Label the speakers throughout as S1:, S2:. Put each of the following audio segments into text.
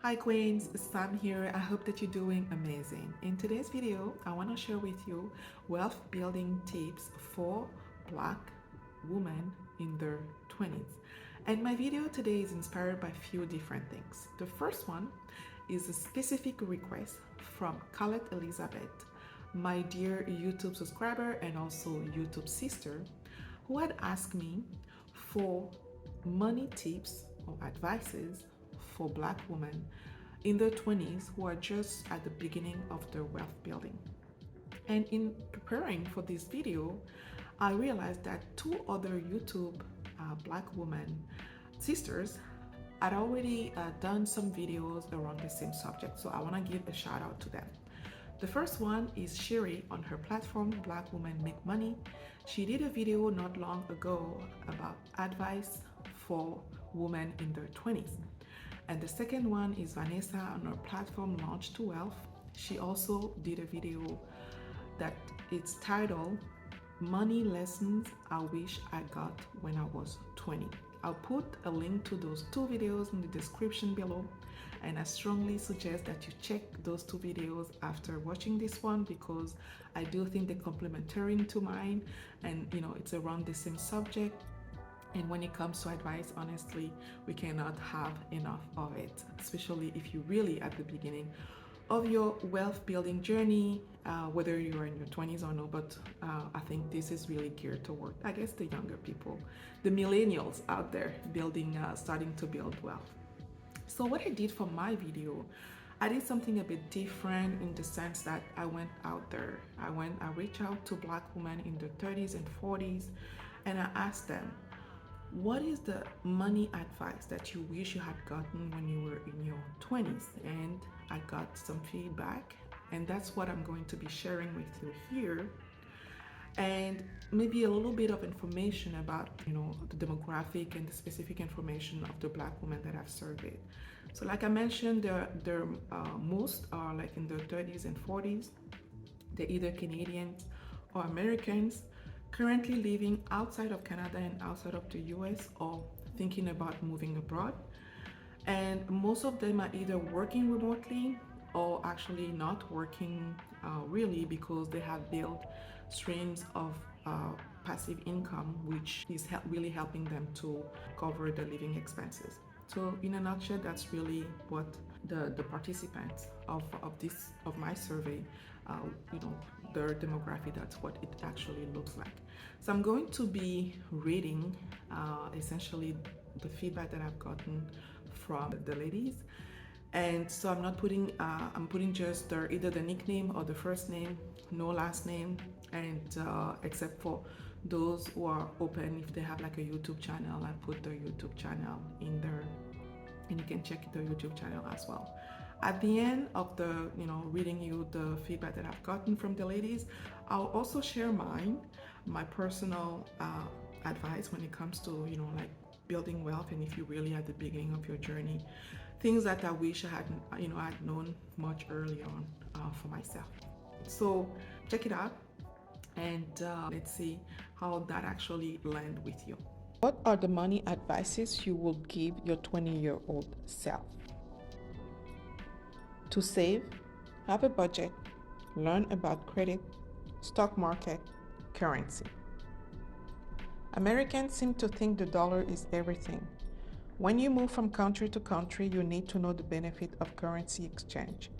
S1: Hi Queens, Sam here. I hope that you're doing amazing. In today's video, I want to share with you wealth building tips for Black women in their 20s. And my video today is inspired by a few different things. The first one is a specific request from Colette Elizabeth, my dear YouTube subscriber and also YouTube sister, who had asked me for money tips or advices for Black women in their 20s who are just at the beginning of their wealth building. And in preparing for this video, I realized that two other YouTube Black women sisters had already done some videos around the same subject. So I want to give a shout out to them. The first one is Sherry on her platform, Black Women Make Money. She did a video not long ago about advice for women in their 20s. And the second one is Vanessa on her platform, Launch to Wealth. She also did a video that it's titled Money Lessons I Wish I Got When I Was 20. I'll put a link to those two videos in the description below, and I strongly suggest that you check those two videos after watching this one because I do think they're complementary to mine, and it's around the same subject. And when it comes to advice, honestly, we cannot have enough of it, especially if you're really at the beginning of your wealth building journey, whether you are in your 20s or no. But I think this is really geared toward, I guess, the younger people, the millennials out there building, starting to build wealth. So what I did for my video, I did something a bit different in the sense that I went out there. I reached out to Black women in their 30s and 40s, and I asked them, what is the money advice that you wish you had gotten when you were in your 20s? And I got some feedback, and that's what I'm going to be sharing with you here. And maybe a little bit of information about the demographic and the specific information of the Black women that I've surveyed. So like I mentioned, they're most are like in their 30s and 40s. They're either Canadians or Americans, currently living outside of Canada and outside of the US, or thinking about moving abroad. And most of them are either working remotely or actually not working really, because they have built streams of passive income, which is really helping them to cover the living expenses. So in a nutshell, that's really what the participants of my survey, their demographic, that's what it actually looks like. So I'm going to be reading essentially the feedback that I've gotten from the ladies. And so I'm not putting, I'm putting just either the nickname or the first name, no last name, and except for those who are open, if they have like a YouTube channel, I put their YouTube channel in there, and you can check their YouTube channel as well. At the end of the, reading you the feedback that I've gotten from the ladies, I'll also share my personal advice when it comes to, like building wealth, and if you're really at the beginning of your journey, things that I wish I had, I'd known much earlier on for myself. So check it out, and let's see how that actually land with you. What are the money advices you would give your 20-year-old self? To save, have a budget, learn about credit, stock market, currency. Americans seem to think the dollar is everything. When you move from country to country, you need to know the benefit of currency exchange.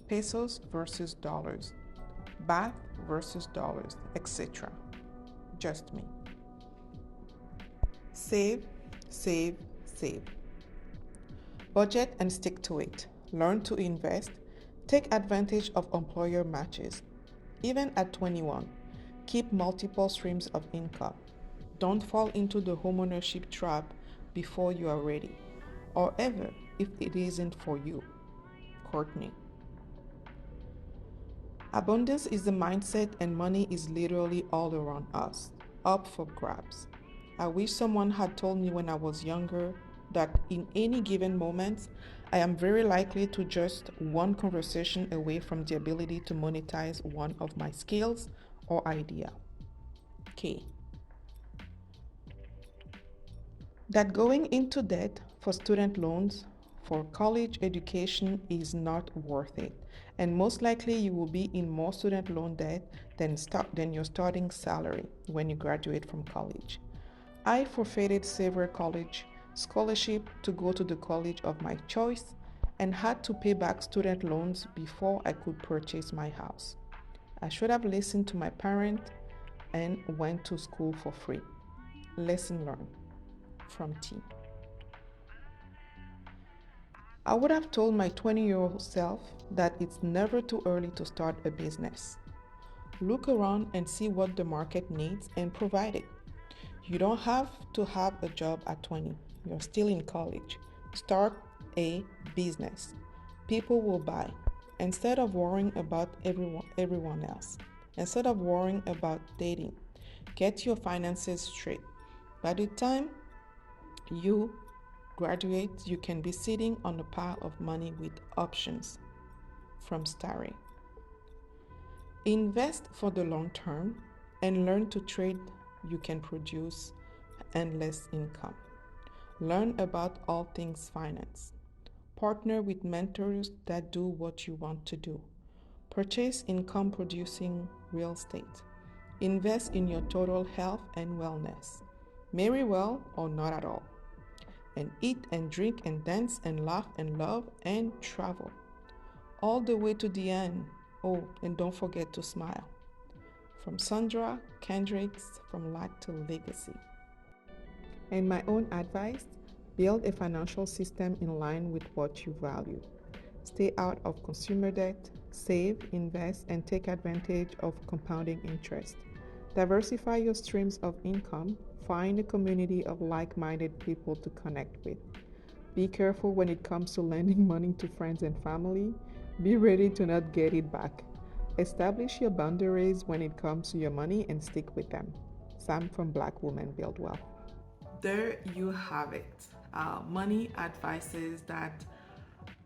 S1: Pesos versus dollars, baht versus dollars, etc. Just me. Save, save, save. Budget and stick to it. Learn to invest. Take advantage of employer matches. Even at 21, keep multiple streams of income. Don't fall into the homeownership trap before you are ready, or ever if it isn't for you. Courtney. Abundance is the mindset, and money is literally all around us, up for grabs. I wish someone had told me when I was younger that in any given moment, I am very likely to just one conversation away from the ability to monetize one of my skills or idea. K. That going into debt for student loans, for college education is not worth it. And most likely you will be in more student loan debt than your starting salary when you graduate from college. I forfeited several college scholarship to go to the college of my choice and had to pay back student loans before I could purchase my house. I should have listened to my parents and went to school for free. Lesson learned from T. I would have told my 20-year-old self that it's never too early to start a business. Look around and see what the market needs and provide it. You don't have to have a job at 20. You're still in college. Start a business. People will buy. Instead of worrying about everyone else. Instead of worrying about dating. Get your finances straight. By the time you graduate, you can be sitting on a pile of money with options. From Starry. Invest for the long term and learn to trade. You can produce endless income. Learn about all things finance. Partner with mentors that do what you want to do. Purchase income producing real estate. Invest in your total health and wellness. Marry well or not at all. And eat and drink and dance and laugh and love and travel. All the way to the end. Oh, and don't forget to smile. From Sandra Kendricks, from Lack to Legacy. And my own advice, build a financial system in line with what you value. Stay out of consumer debt, save, invest, and take advantage of compounding interest. Diversify your streams of income. Find a community of like-minded people to connect with. Be careful when it comes to lending money to friends and family. Be ready to not get it back. Establish your boundaries when it comes to your money and stick with them. Sam from Black Women Build Wealth. There you have it. Money advices that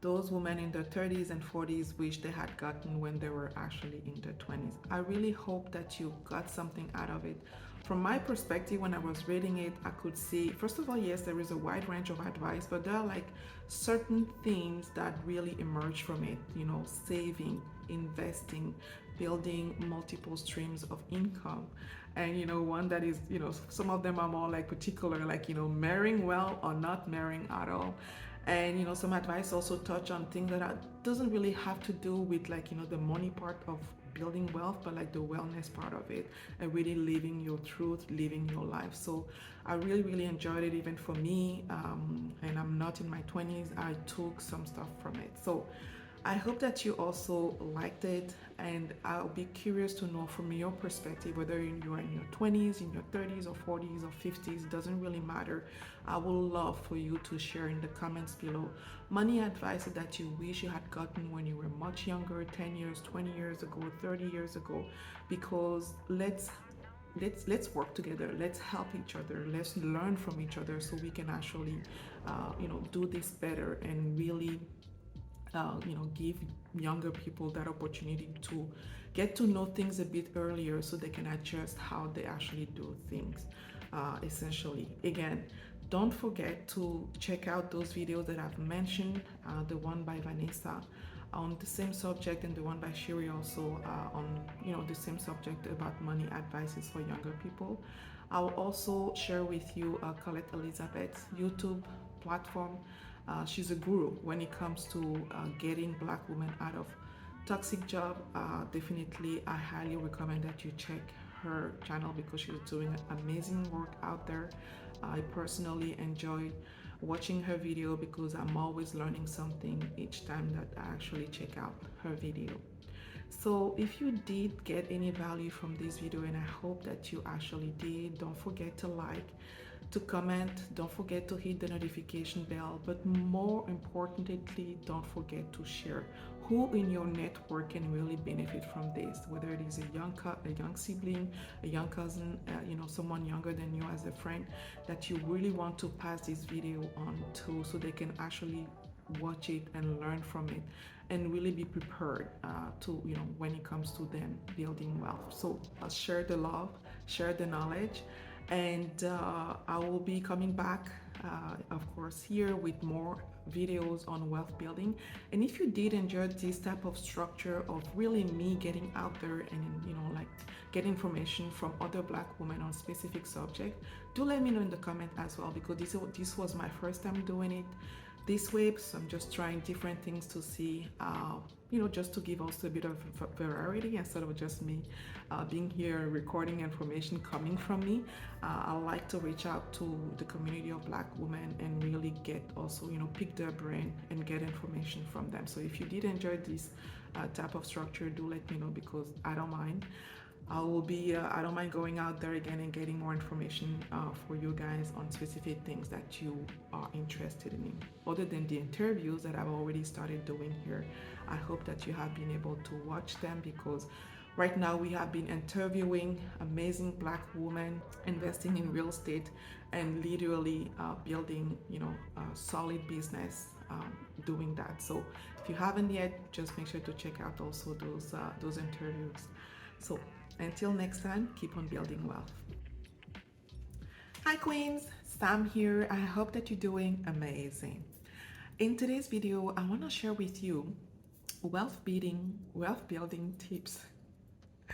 S1: those women in their 30s and 40s wish they had gotten when they were actually in their 20s. I really hope that you got something out of it. From my perspective, when I was reading it, I could see, first of all, yes, there is a wide range of advice, but there are like certain themes that really emerge from it, saving, investing, building multiple streams of income. And one that is, some of them are more like particular, like, marrying well or not marrying at all. And some advice also touch on things that doesn't really have to do with like the money part of building wealth, but like the wellness part of it, and really living your truth, living your life. So I really enjoyed it. Even for me, and I'm not in my 20s, I took some stuff from it. So I hope that you also liked it, and I'll be curious to know from your perspective, whether you are in your 20s, in your 30s or 40s or 50s, doesn't really matter. I would love for you to share in the comments below money advice that you wish you had gotten when you were much younger, 10 years, 20 years ago, 30 years ago, because let's work together. Let's help each other. Let's learn from each other so we can actually do this better and really give younger people that opportunity to get to know things a bit earlier so they can adjust how they actually do things. Essentially, again, don't forget to check out those videos that I've mentioned, the one by Vanessa on the same subject, and the one by Sherry also on the same subject about money advices for younger people. I'll also share with you Colette Elizabeth's YouTube platform. She's a guru when it comes to getting Black women out of toxic job. Definitely, I highly recommend that you check her channel because she's doing amazing work out there. I personally enjoy watching her video because I'm always learning something each time that I actually check out her video. So if you did get any value from this video, and I hope that you actually did, don't forget to like, to comment, don't forget to hit the notification bell, but more importantly, don't forget to share. Who in your network can really benefit from this, whether it is a young sibling, a young cousin, someone younger than you as a friend that you really want to pass this video on to, so they can actually watch it and learn from it and really be prepared to when it comes to them building wealth. So share the love, share the knowledge, and I will be coming back of course here with more videos on wealth building. And if you did enjoy this type of structure of really me getting out there and like get information from other Black women on specific subject, do let me know in the comment as well, because this was my first time doing it this way. So I'm just trying different things to see, just to give also a bit of variety instead of just me being here recording information coming from me. I like to reach out to the community of Black women and really get also, pick their brain and get information from them. So if you did enjoy this type of structure, do let me know, because I don't mind. I don't mind going out there again and getting more information for you guys on specific things that you are interested in. Other than the interviews that I've already started doing here, I hope that you have been able to watch them, because right now we have been interviewing amazing Black women investing in real estate and literally building, a solid business doing that. So if you haven't yet, just make sure to check out also those interviews. So until next time, keep on building wealth. Hi Queens, Sam here. I hope that you're doing amazing. In today's video, I want to share with you wealth building tips